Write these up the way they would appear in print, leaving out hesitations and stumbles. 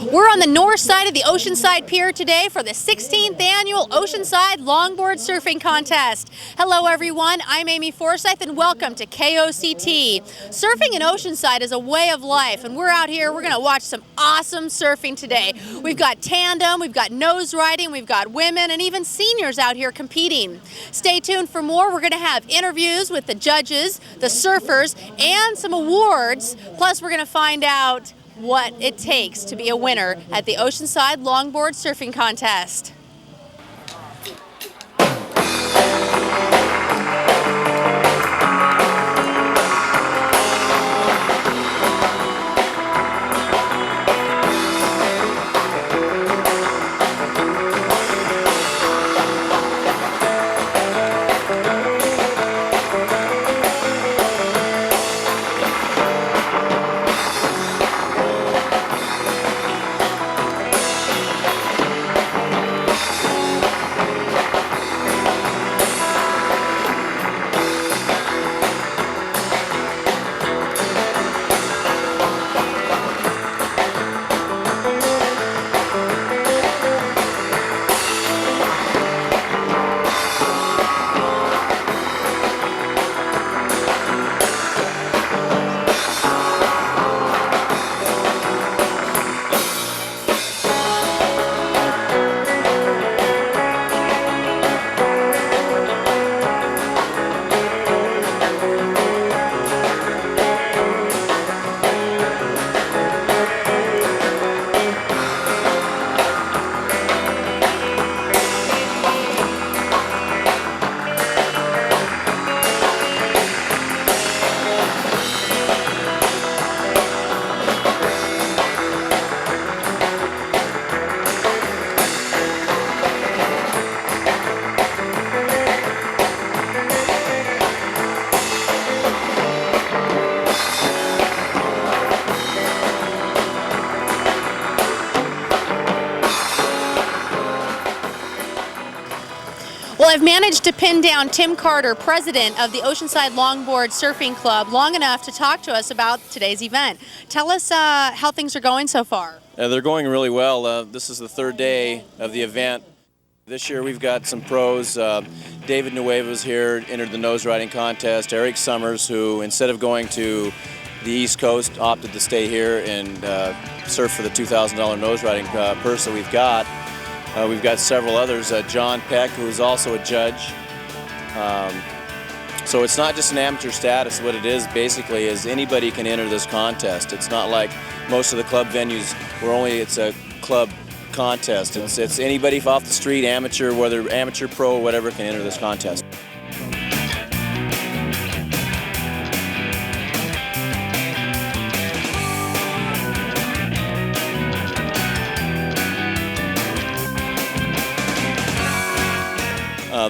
We're on the north side of the Oceanside Pier today for the 16th annual Oceanside Longboard Surfing Contest. Hello everyone, I'm Amy Forsyth and welcome to KOCT. Surfing in Oceanside is a way of life, and we're out here, we're going to watch some awesome surfing today. We've got tandem, we've got nose riding, we've got women and even seniors out here competing. Stay tuned for more. We're going to have interviews with the judges, the surfers, and some awards. Plus we're going to find out what it takes to be a winner at the Oceanside Longboard Surfing Contest. Well, I've managed to pin down Tim Carter, president of the Oceanside Longboard Surfing Club, long enough to talk to us about today's event. Tell us how things are going so far. They're going really well. This is the third day of the event. This year we've got some pros. David Nueva's here, entered the nose riding contest. Eric Summers, who instead of going to the East Coast, opted to stay here and surf for the $2,000 nose riding purse that we've got. We've got several others. John Peck, who's also a judge. So it's not just an amateur status. What it is basically is anybody can enter this contest. It's not like most of the club venues where it's a club contest. It's anybody off the street, amateur, whether amateur, pro, or whatever, can enter this contest.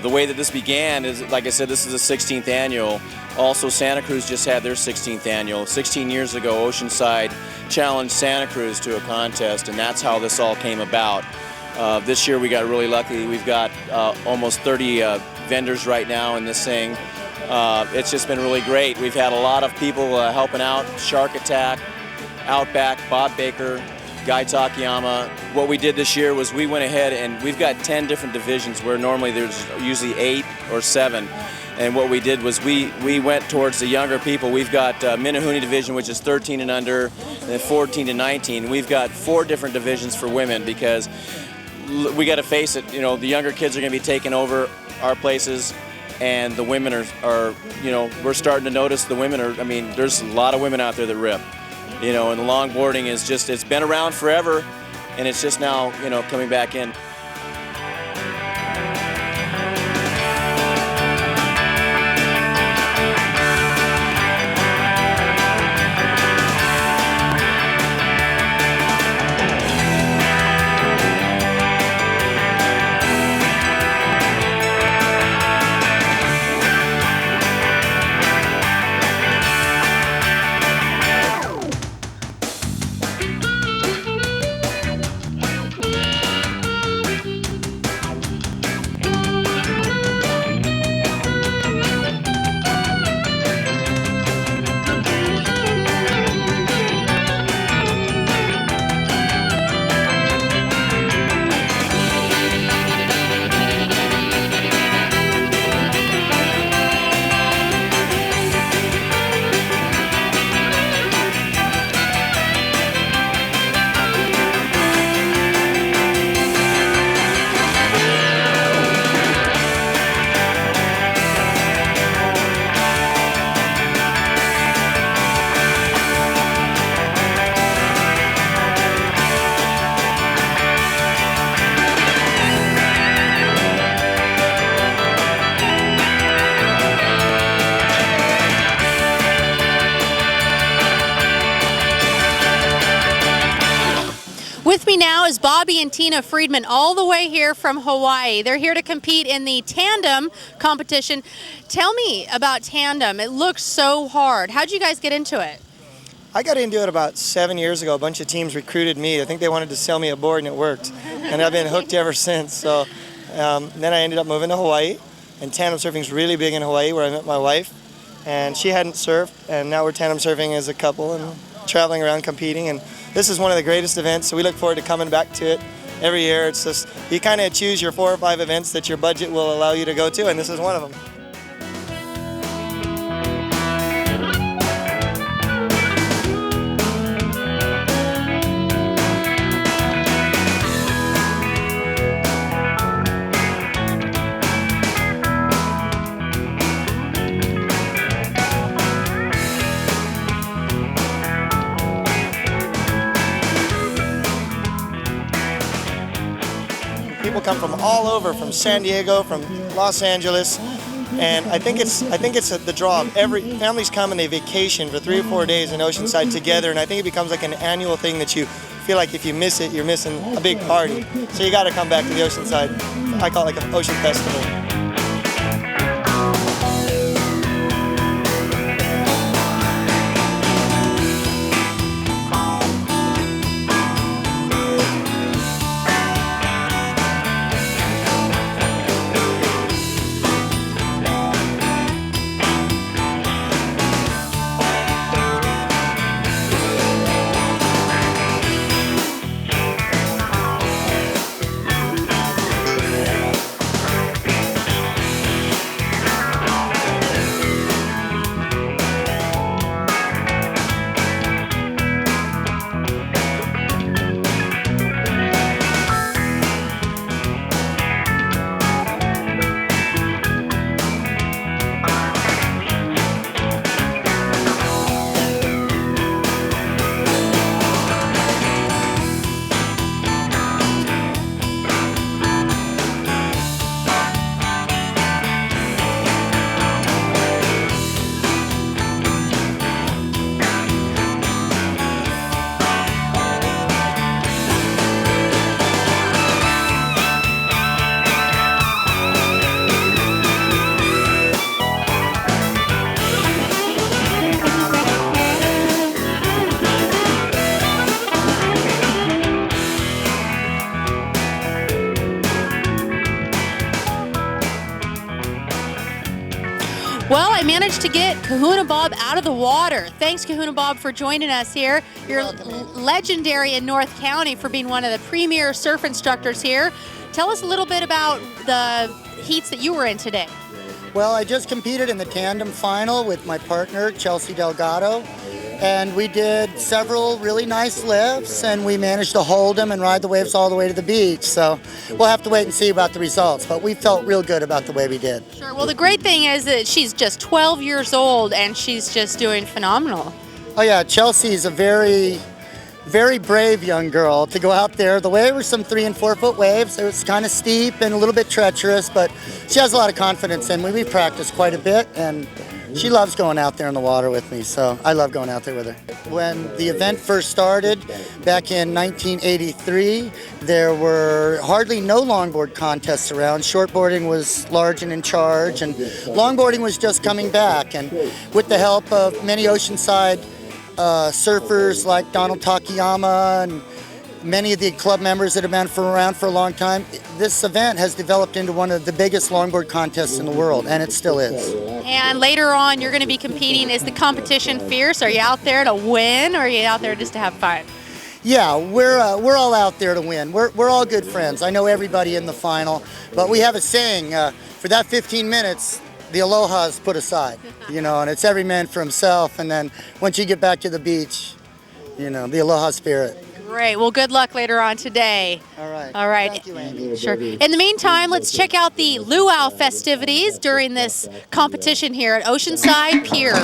The way that this began is, like I said, this is the 16th annual. Also, Santa Cruz just had their 16th annual. 16 years ago, Oceanside challenged Santa Cruz to a contest, and that's how this all came about. This year we got really lucky. We've got almost 30 vendors right now in this thing. It's just been really great. We've had a lot of people helping out. Shark Attack, Outback, Bob Baker, Guy Takayama. What we did this year was we went ahead and we've got 10 different divisions where normally there's usually 8 or 7. And what we did was we went towards the younger people. We've got Minahuni division, which is 13 and under, and then 14 to 19. We've got 4 different divisions for women because we got to face it, you know, the younger kids are going to be taking over our places, and the women are, you know, we're starting to notice the women are, I mean, there's a lot of women out there that rip. You know, and the longboarding is just, it's been around forever, and it's just now, you know, coming back in. With me now is Bobby and Tina Friedman, all the way here from Hawaii. They're here to compete in the tandem competition. Tell me about tandem. It looks so hard. How'd you guys get into it? I got into it about 7 years ago. A bunch of teams recruited me. I think they wanted to sell me a board and it worked. And I've been hooked ever since. So then I ended up moving to Hawaii. And tandem surfing is really big in Hawaii, where I met my wife. And she hadn't surfed, and now we're tandem surfing as a couple and traveling around competing. And this is one of the greatest events, so we look forward to coming back to it every year. It's just, you kind of choose your 4 or 5 events that your budget will allow you to go to, and this is one of them. People come from all over, from San Diego, from Los Angeles, and I think it's the draw of every families come and they vacation for 3 or 4 days in Oceanside together, and I think it becomes like an annual thing that you feel like if you miss it, you're missing a big party. So you got to come back to the Oceanside. I call it like an ocean festival. Well, I managed to get Kahuna Bob out of the water. Thanks, Kahuna Bob, for joining us here. You're legendary in North County for being one of the premier surf instructors here. Tell us a little bit about the heats that you were in today. Well, I just competed in the tandem final with my partner, Chelsea Delgado, and we did several really nice lifts, and we managed to hold them and ride the waves all the way to the beach. So we'll have to wait and see about the results, but we felt real good about the way we did. Sure. Well, the great thing is that she's just 12 years old, and she's just doing phenomenal. Oh yeah, Chelsea's a very brave young girl to go out there. The wave were some 3 and 4 foot waves. It was kind of steep and a little bit treacherous, but she has a lot of confidence in me. We practiced quite a bit, and she loves going out there in the water with me, so I love going out there with her. When the event first started back in 1983, there were hardly no longboard contests around. Shortboarding was large and in charge, and longboarding was just coming back. And with the help of many Oceanside surfers like Donald Takayama and many of the club members that have been around for a long time, this event has developed into one of the biggest longboard contests in the world, and it still is. And later on, you're going to be competing. Is the competition fierce? Are you out there to win, or are you out there just to have fun? Yeah, we're all out there to win. We're all good friends. I know everybody in the final, but we have a saying, for that 15 minutes, the aloha is put aside, you know, and it's every man for himself, and then once you get back to the beach, you know, the aloha spirit. Great. Well, good luck later on today. All right. All right. Thank you, Amy. Sure. In the meantime, let's check out the luau festivities during this competition here at Oceanside Pier.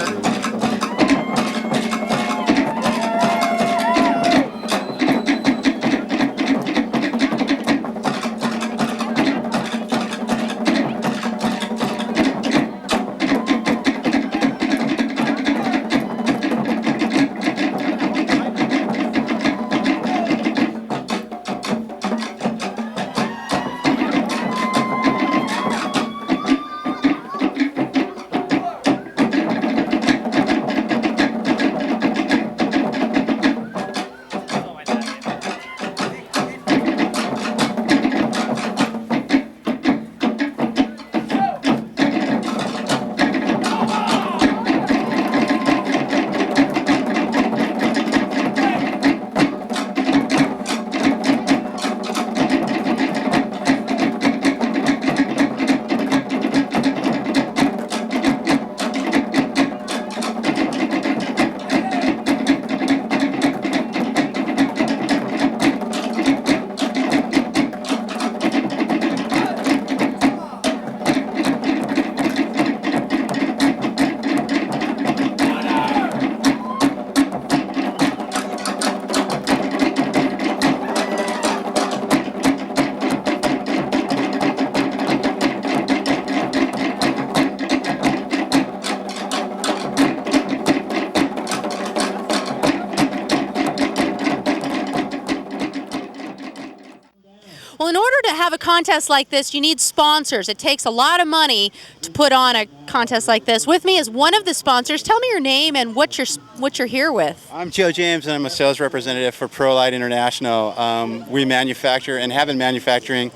Well, in order to have a contest like this, you need sponsors. It takes a lot of money to put on a contest like this. With me is one of the sponsors. Tell me your name and what you're here with. I'm Joe James, and I'm a sales representative for ProLite International. We manufacture and have been manufacturing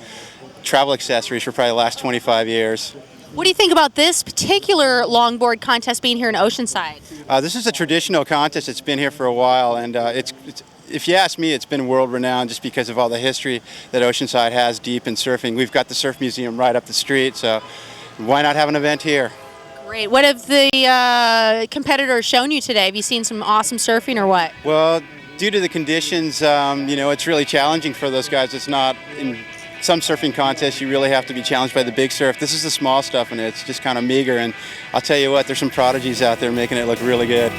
travel accessories for probably the last 25 years. What do you think about this particular longboard contest being here in Oceanside? This is a traditional contest. It's been here for a while, and it's if you ask me, it's been world renowned just because of all the history that Oceanside has deep in surfing. We've got the Surf Museum right up the street, so why not have an event here? Great. What have the competitors shown you today? Have you seen some awesome surfing or what? Well, due to the conditions, it's really challenging for those guys. It's not in some surfing contests you really have to be challenged by the big surf. This is the small stuff, and it's just kind of meager, and I'll tell you what, there's some prodigies out there making it look really good.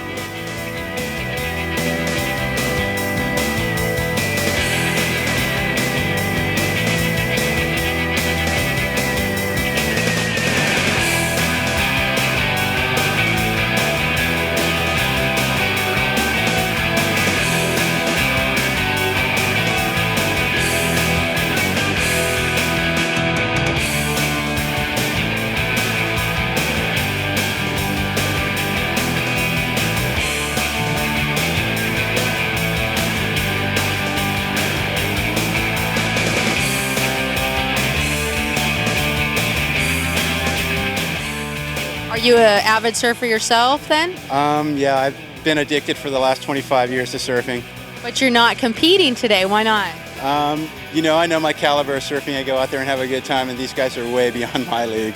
Are you an avid surfer yourself then? Yeah, I've been addicted for the last 25 years to surfing. But you're not competing today. Why not? I know my caliber of surfing. I go out there and have a good time, and these guys are way beyond my league.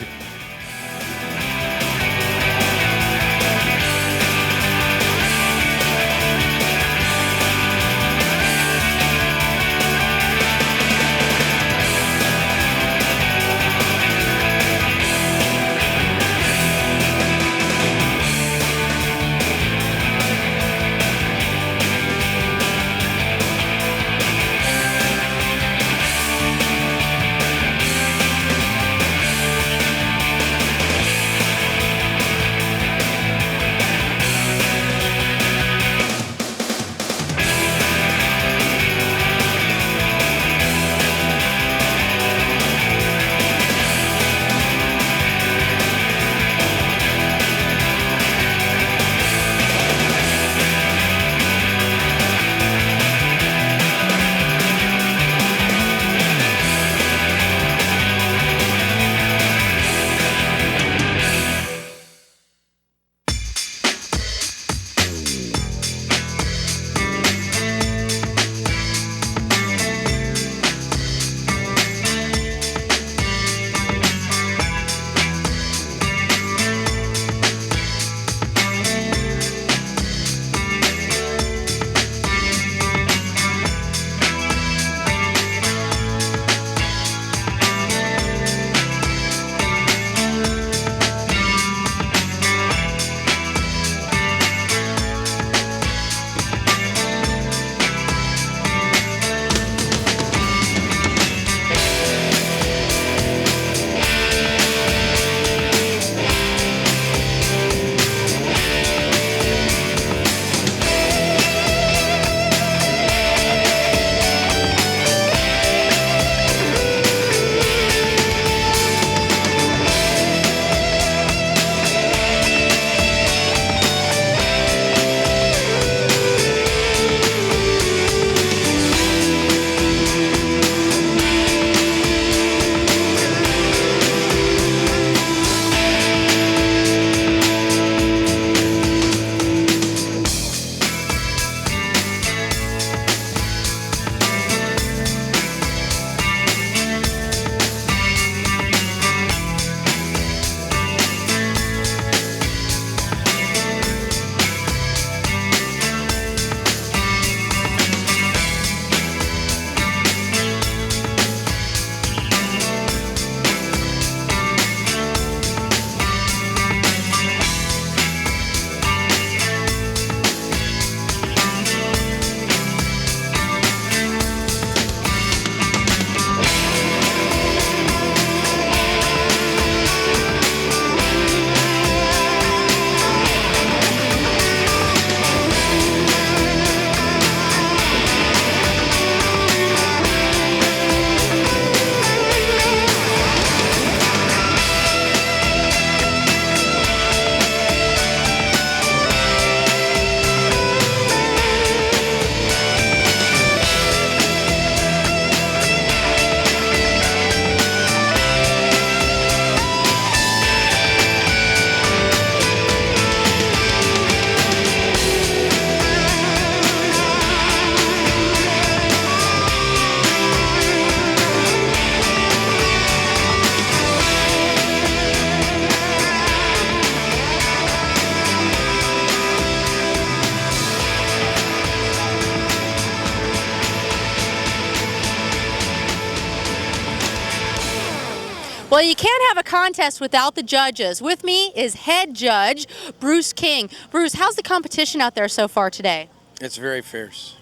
Well, you can't have a contest without the judges. With me is head judge Bruce King. Bruce, how's the competition out there so far today? It's very fierce.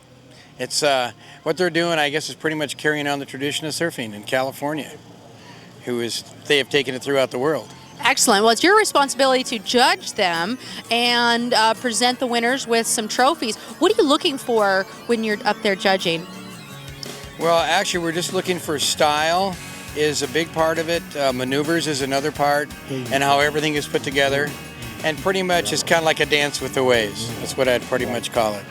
It's what they're doing, I guess, is pretty much carrying on the tradition of surfing in California, they have taken it throughout the world. Excellent. Well, it's your responsibility to judge them and present the winners with some trophies. What are you looking for when you're up there judging? Well, actually, we're just looking for style is a big part of it. Maneuvers is another part, and how everything is put together. And pretty much it's kind of like a dance with the waves. That's what I'd pretty much call it.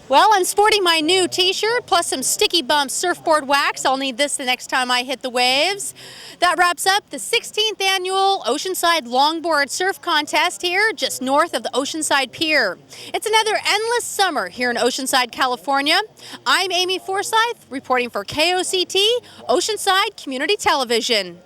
Well, I'm sporting my new t-shirt plus some Sticky Bumps surfboard wax. I'll need this the next time I hit the waves. That wraps up the 16th annual Oceanside Longboard Surf Contest here just north of the Oceanside Pier. It's another endless summer here in Oceanside, California. I'm Amy Forsyth reporting for KOCT, Oceanside Community Television.